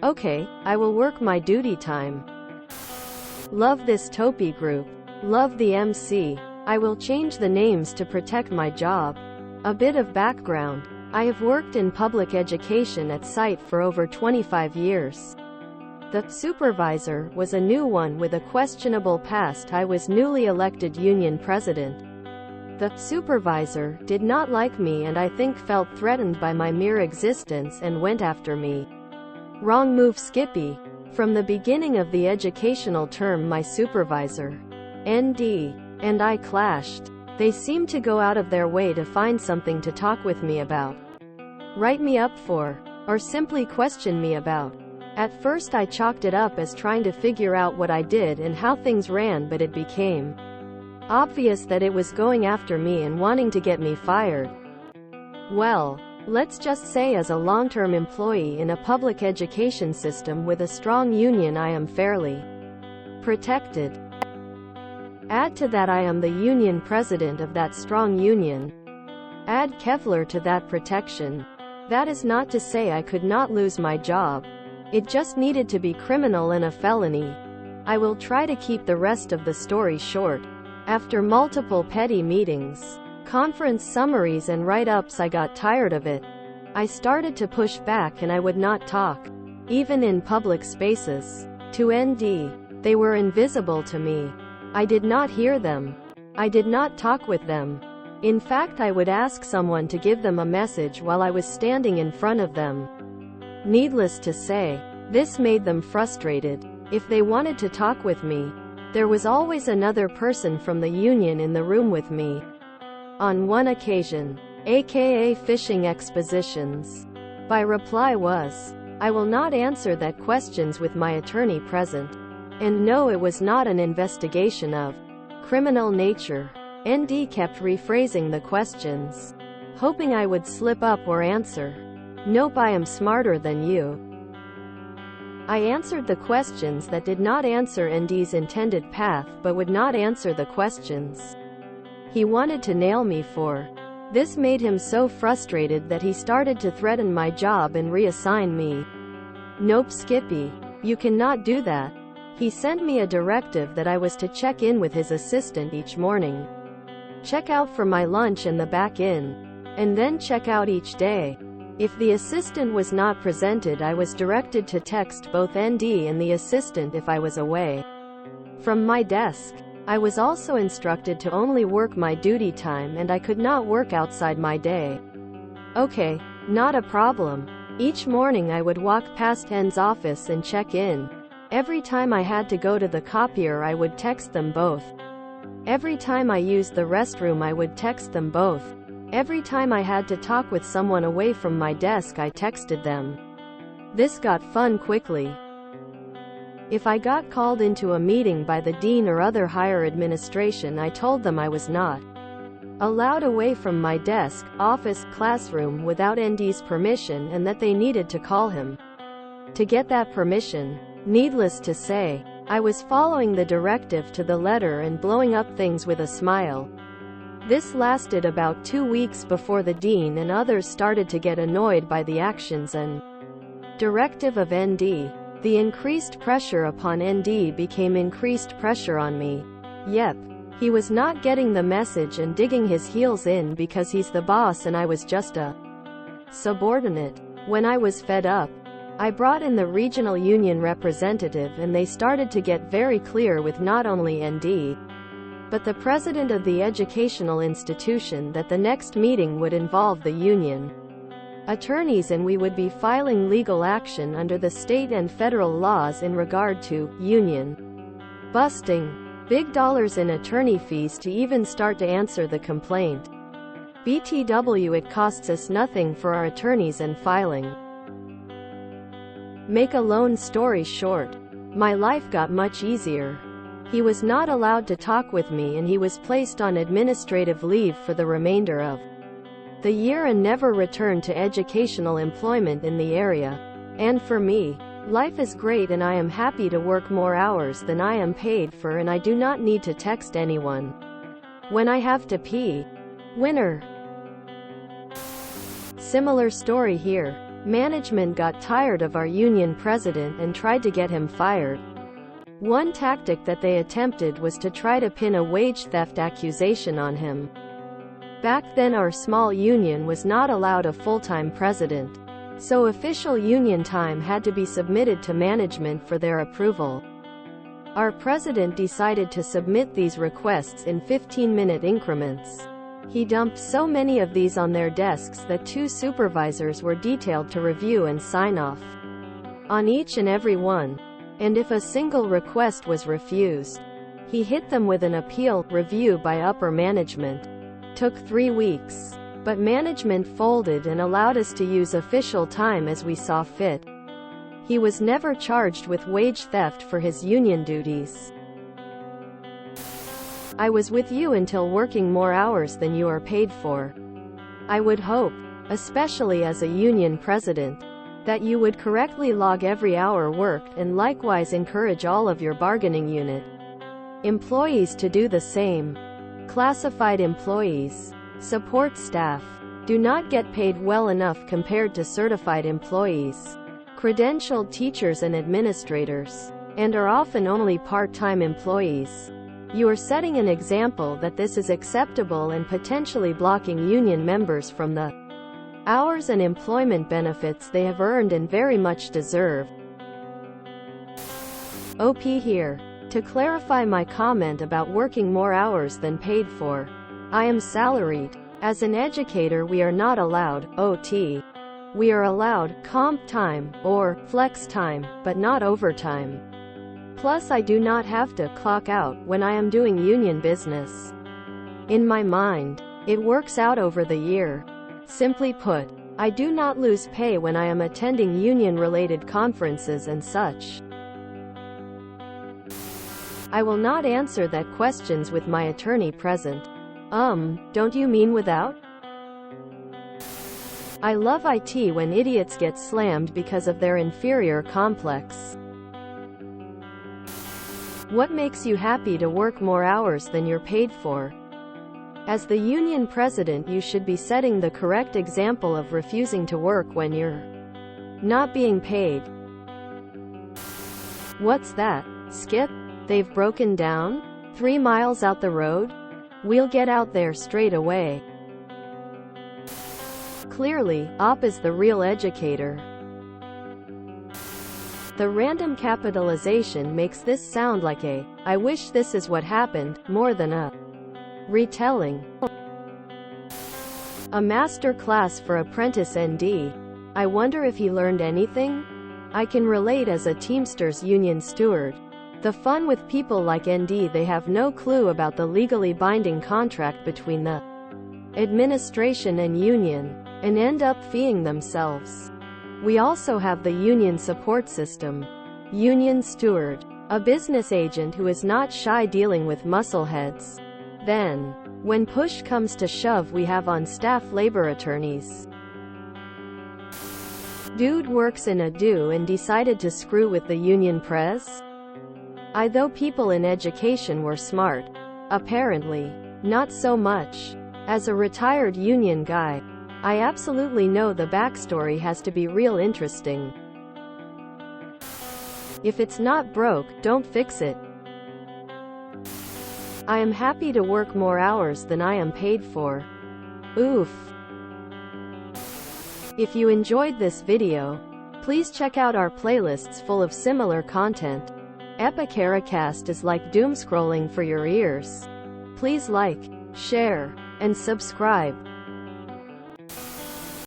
Okay, I will work my duty time. Love this Topi group. Love the MC. I will change the names to protect my job. A bit of background. I have worked in public education at site for over 25 years. The supervisor was a new one with a questionable past. I was newly elected union president. The supervisor did not like me and I think felt threatened by my mere existence and went after me. Wrong move, Skippy. From the beginning of the educational term, my supervisor, ND, and I clashed. They seemed to go out of their way to find something to talk with me about, write me up for, or simply question me about. At first I chalked it up as trying to figure out what I did and how things ran, but it became obvious that it was going after me and wanting to get me fired. Well, let's just say as a long-term employee in a public education system with a strong union, I am fairly protected. Add to that I am the union president of that strong union. Add Kevlar to that protection. That is not to say I could not lose my job. It just needed to be criminal and a felony. I will try to keep the rest of the story short. After multiple petty meetings, conference summaries and write-ups, I got tired of it. I started to push back and I would not talk, even in public spaces, to ND. They were invisible to me. I did not hear them. I did not talk with them. In fact, I would ask someone to give them a message while I was standing in front of them. Needless to say, this made them frustrated. If they wanted to talk with me, there was always another person from the union in the room with me. On one occasion, aka fishing expositions, my reply was, I will not answer that questions with my attorney present. And no, it was not an investigation of criminal nature. ND kept rephrasing the questions, hoping I would slip up or answer, nope, I am smarter than you. I answered the questions that did not answer ND's intended path but would not answer the questions he wanted to nail me for. This made him so frustrated that he started to threaten my job and reassign me. Nope, Skippy. You cannot do that. He sent me a directive that I was to check in with his assistant each morning, check out for my lunch and the back in, and then check out each day. If the assistant was not presented, I was directed to text both ND and the assistant if I was away from my desk. I was also instructed to only work my duty time and I could not work outside my day. Okay, not a problem. Each morning I would walk past ND's office and check in. Every time I had to go to the copier, I would text them both. Every time I used the restroom, I would text them both. Every time I had to talk with someone away from my desk, I texted them. This got fun quickly. If I got called into a meeting by the dean or other higher administration, I told them I was not allowed away from my desk, office, classroom without ND's permission and that they needed to call him to get that permission. Needless to say, I was following the directive to the letter and blowing up things with a smile. This lasted about 2 weeks before the dean and others started to get annoyed by the actions and directive of ND. The increased pressure upon ND became increased pressure on me. Yep, he was not getting the message and digging his heels in because he's the boss and I was just a subordinate. When I was fed up, I brought in the regional union representative and they started to get very clear with not only ND, but the president of the educational institution that the next meeting would involve the union attorneys and we would be filing legal action under the state and federal laws in regard to union busting. Big dollars in attorney fees to even start to answer the complaint. BTW, it costs us nothing for our attorneys and filing. Make a long story short, my life got much easier. He was not allowed to talk with me and he was placed on administrative leave for the remainder of the year and never returned to educational employment in the area. And for me, life is great and I am happy to work more hours than I am paid for and I do not need to text anyone when I have to pee. Winner. Similar story here. Management got tired of our union president and tried to get him fired. One tactic that they attempted was to try to pin a wage theft accusation on him. Back then our small union was not allowed a full-time president, so official union time had to be submitted to management for their approval. Our president decided to submit these requests in 15-minute increments. He dumped so many of these on their desks that 2 supervisors were detailed to review and sign off on each and every one. And if a single request was refused, he hit them with an appeal review by upper management. Took 3 weeks. But management folded and allowed us to use official time as we saw fit. He was never charged with wage theft for his union duties. I was with you until working more hours than you are paid for. I would hope, especially as a union president, that you would correctly log every hour worked and likewise encourage all of your bargaining unit employees to do the same. Classified employees, support staff, do not get paid well enough compared to certified employees, credentialed teachers and administrators, and are often only part-time employees. You are setting an example that this is acceptable and potentially blocking union members from the hours and employment benefits they have earned and very much deserve. OP here. To clarify my comment about working more hours than paid for, I am salaried. As an educator we are not allowed OT. We are allowed comp time, or flex time, but not overtime. Plus I do not have to clock out when I am doing union business. In my mind, it works out over the year. Simply put, I do not lose pay when I am attending union-related conferences and such. I will not answer that questions with my attorney present. Don't you mean without? I love IT when idiots get slammed because of their inferior complex. What makes you happy to work more hours than you're paid for? As the union president you should be setting the correct example of refusing to work when you're not being paid. What's that? Skip? They've broken down? 3 miles out the road? We'll get out there straight away. Clearly, OP is the real educator. The random capitalization makes this sound like a "I wish this is what happened" more than a retelling. A master class for apprentice ND. I wonder if he learned anything? I can relate as a Teamsters union steward. The fun with people like ND, they have no clue about the legally binding contract between the administration and union, and end up feeing themselves. We also have the union support system. Union steward. A business agent who is not shy dealing with muscleheads. Then, when push comes to shove, we have on staff labor attorneys. Dude works in a do and decided to screw with the union press? Though people in education were smart. Apparently. Not so much. As a retired union guy, I absolutely know the backstory has to be real interesting. If it's not broke, don't fix it. I am happy to work more hours than I am paid for. Oof. If you enjoyed this video, please check out our playlists full of similar content. Epicaricast is like doom scrolling for your ears. Please like, share, and subscribe.